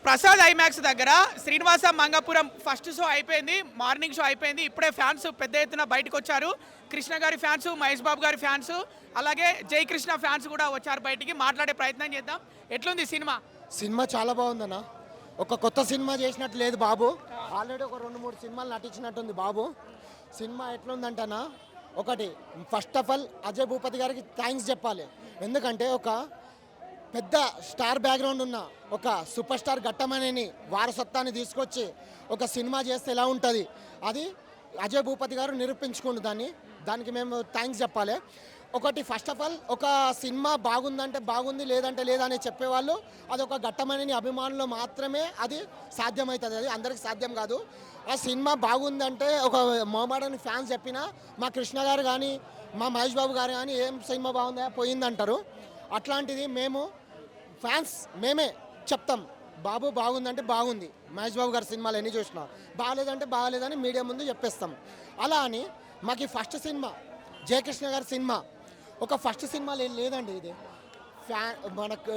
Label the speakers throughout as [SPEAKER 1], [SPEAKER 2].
[SPEAKER 1] Prasad IMAX దగ్గర Srinivasa Mangapuram first show అయిపోయింది, morning show అయిపోయింది. ఇప్పుడే ఫ్యాన్స్ పెద్ద ఎత్తున బయటకు వచ్చారు. కృష్ణ గారి ఫ్యాన్స్, మహేష్ బాబు గారి ఫ్యాన్స్, అలాగే జై కృష్ణ ఫ్యాన్స్ కూడా వచ్చారు. బయటికి మాట్లాడే ప్రయత్నం చేద్దాం. ఎట్లుంది సినిమా?
[SPEAKER 2] సినిమా చాలా బాగుందన్న. ఒక కొత్త సినిమా చేసినట్టు లేదు బాబు. ఆల్రెడీ ఒక 2-3 సినిమాలు నటించినట్టుంది బాబు. సినిమా ఎట్లుందంటనా, ఒకటి first of all Ajay Bhupathi గారికి థ్యాంక్స్ చెప్పాలి. ఎందుకంటే ఒక పెద్ద స్టార్ బ్యాక్గ్రౌండ్ ఉన్న ఒక సూపర్ స్టార్ ఘట్టమనేని వారసత్వాన్ని తీసుకొచ్చి ఒక సినిమా చేస్తే ఎలా ఉంటుంది, అది అజయ్ భూపతి గారు నిరూపించుకుండు. దానికి మేము థ్యాంక్స్ చెప్పాలి. ఒకటి ఫస్ట్ ఆఫ్ ఆల్ ఒక సినిమా బాగుందంటే బాగుంది, లేదంటే లేదని చెప్పేవాళ్ళు అది ఒక ఘట్టమనేని అభిమానులు మాత్రమే అది సాధ్యమవుతుంది. అది అందరికి సాధ్యం కాదు. ఆ సినిమా బాగుందంటే ఒక మొహమాటని ఫ్యాన్స్ చెప్పినా మా కృష్ణ గారు కానీ మా మహేష్ బాబు గారు కానీ ఏం సినిమా బాగుందా పోయిందంటారు. అట్లాంటిది మేము ఫ్యాన్స్ మేమే చెప్తాం, బాబు బాగుందంటే బాగుంది. మహేష్ బాబు గారి సినిమాలు ఎన్ని చూసినా బాగాలేదంటే బాగాలేదని మీడియా ముందు చెప్పేస్తాం. అలా అని మాకు ఫస్ట్ సినిమా జయకృష్ణ గారి సినిమా ఒక ఫస్ట్ సినిమా లేదండి. ఇది మనకు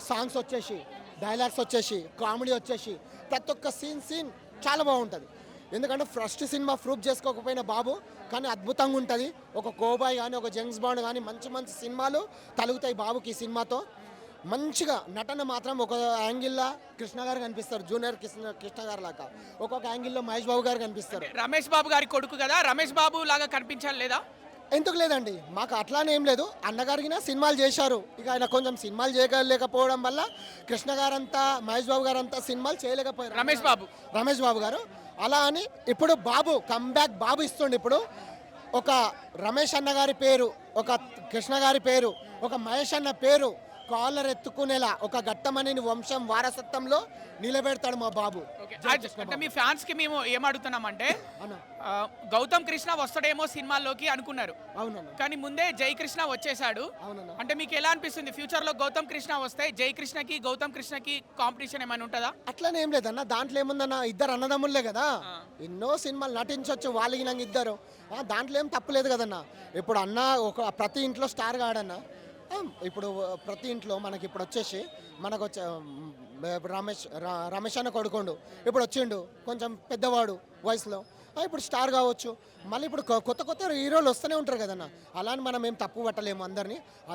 [SPEAKER 2] సాంగ్స్ వచ్చేసి, డైలాగ్స్ వచ్చేసి, కామెడీ వచ్చేసి ప్రతి ఒక్క సీన్ చాలా బాగుంటుంది. ఎందుకంటే ఫస్ట్ సినిమా ప్రూఫ్ చేసుకోకపోయినా బాబు కానీ అద్భుతంగా ఉంటుంది. ఒక కోబాయ్ కానీ ఒక జేమ్స్ బాండ్ కానీ మంచి మంచి సినిమాలు తలుగుతాయి బాబుకి ఈ సినిమాతో. మంచిగా నటన మాత్రం ఒక యాంగిల్లో కృష్ణ గారు కనిపిస్తారు, జూనియర్ కృష్ణ గారు లాగా. ఒక్కొక్క యాంగిల్లో మహేష్ బాబు గారు కనిపిస్తారు.
[SPEAKER 1] రమేష్ బాబు గారి కొడుకు కదా, రమేష్ బాబు లాగా కనిపించాలి లేదా?
[SPEAKER 2] ఎందుకు లేదండి, మాకు అట్లానే ఏం లేదు. అన్నగారికి సినిమాలు చేశారు, ఇక ఆయన కొంచెం సినిమాలు చేయలేకపోవడం వల్ల కృష్ణ గారంతా మహేష్ బాబు గారంతా సినిమాలు చేయలేకపోయారు. రమేష్ బాబు గారు అలా అని ఇప్పుడు బాబు కమ్బ్యాక్ బాబు ఇస్తుండే. ఇప్పుడు ఒక రమేష్ అన్న గారి పేరు, ఒక కృష్ణ గారి పేరు, ఒక మహేష్ అన్న పేరు కాలర్ ఎత్తుకునేలా ఒక ఘట్టమనేని వంశం వారసత్వంలో నిలబెడతాడు మా బాబు.
[SPEAKER 1] అంటే మీ ఫ్యాన్స్ కి మేము ఏం అడుగుతున్నామంటే, గౌతమ్ కృష్ణ వస్తాడేమో సినిమాల్లోకి అనుకున్నారు.
[SPEAKER 2] అవునన్నా,
[SPEAKER 1] కానీ ముందే జై కృష్ణ వచ్చేసాడు.
[SPEAKER 2] అవునన్నా.
[SPEAKER 1] అంటే మీకు ఎలా అనిపిస్తుంది, ఫ్యూచర్ లో గౌతమ్ కృష్ణ వస్తే జై కృష్ణకి గౌతమ్ కృష్ణకి కాంపిటీషన్ ఏమైనా ఉంటుందా?
[SPEAKER 2] అట్లనే ఏం లేదన్న, దాంట్లో ఏముందన్న, ఇద్దరు అన్నదమ్ములే కదా, ఎన్నో సినిమాలు నటించవచ్చు వాళ్ళకి నాకు ఇద్దరు. దాంట్లో ఏం తప్పులేదు కదన్న. ఇప్పుడు అన్న ఒక ప్రతి ఇంట్లో స్టార్ కాడన్న. ఇప్పుడు ప్రతి ఇంట్లో మనకి ఇప్పుడు వచ్చేసి మనకు వచ్చే రమేష్ అన్న కొడుకోండు ఇప్పుడు వచ్చిండు, కొంచెం పెద్దవాడు వయసులో, ఇప్పుడు స్టార్ కావచ్చు. మళ్ళీ ఇప్పుడు కొత్త హీరోలు వస్తూనే ఉంటారు కదన్న. అలా అని మనం ఏం తప్పు పట్టలేము.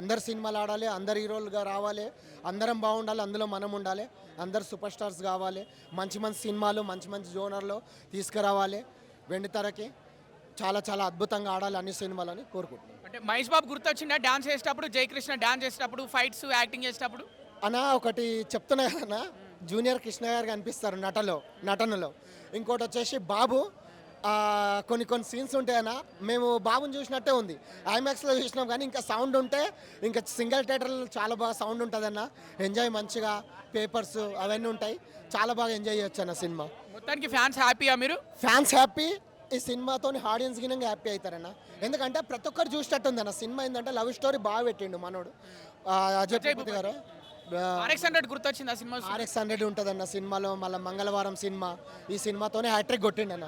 [SPEAKER 2] అందరు సినిమాలు ఆడాలి, అందరు హీరోలుగా రావాలి, అందరం బాగుండాలి, అందులో మనం ఉండాలి, అందరు సూపర్ స్టార్స్ కావాలి, మంచి మంచి సినిమాలు మంచి మంచి జోనర్లో తీసుకురావాలి, వెండితెరకి చాలా చాలా అద్భుతంగా ఆడాలి అన్ని సినిమాలని కోరుకుంటున్నాను.
[SPEAKER 1] అంటే మహేష్ బాబు గుర్తొచ్చిందా డాన్స్ చేసేటప్పుడు, జయకృష్ణ డాన్స్ చేసేటప్పుడు, ఫైట్స్ యాక్టింగ్ చేసేటప్పుడు?
[SPEAKER 2] అన్న ఒకటి చెప్తున్నా కదన్నా, జూనియర్ కృష్ణ గారు కనిపిస్తారు నటనలో. ఇంకోటి వచ్చేసి బాబు కొన్ని సీన్స్ ఉంటాయన్నా, మేము బాబుని చూసినట్టే ఉంది. ఐమాక్స్లో చూసినాం కానీ ఇంకా సౌండ్ ఉంటే ఇంకా సింగిల్ థియేటర్లో చాలా బాగా సౌండ్ ఉంటుందన్న. ఎంజాయ్ మంచిగా పేపర్స్ అవన్నీ ఉంటాయి, చాలా బాగా ఎంజాయ్ చేయొచ్చు అన్న సినిమా.
[SPEAKER 1] మొత్తానికి ఫ్యాన్స్ హ్యాపీయా? మీరు ఫ్యాన్స్
[SPEAKER 2] హ్యాపీ, ఈ సినిమాతో ఆడియన్స్ గినంగా హ్యాపీ అవుతారన్న. ఎందుకంటే ప్రతి ఒక్కరు చూసినట్టు ఉందన్న. సినిమా ఏంటంటే లవ్ స్టోరీ బాగా పెట్టిండు మనోడు అజయ్ భూపతి గారు.
[SPEAKER 1] RX-100 గుర్తొచ్చింది ఆ సినిమా?
[SPEAKER 2] RX-100 ఉంటుందన్న సినిమాలో. మళ్ళీ మంగళవారం సినిమా, ఈ సినిమాతోనే హ్యాట్రిక్ కొట్టిండన్న.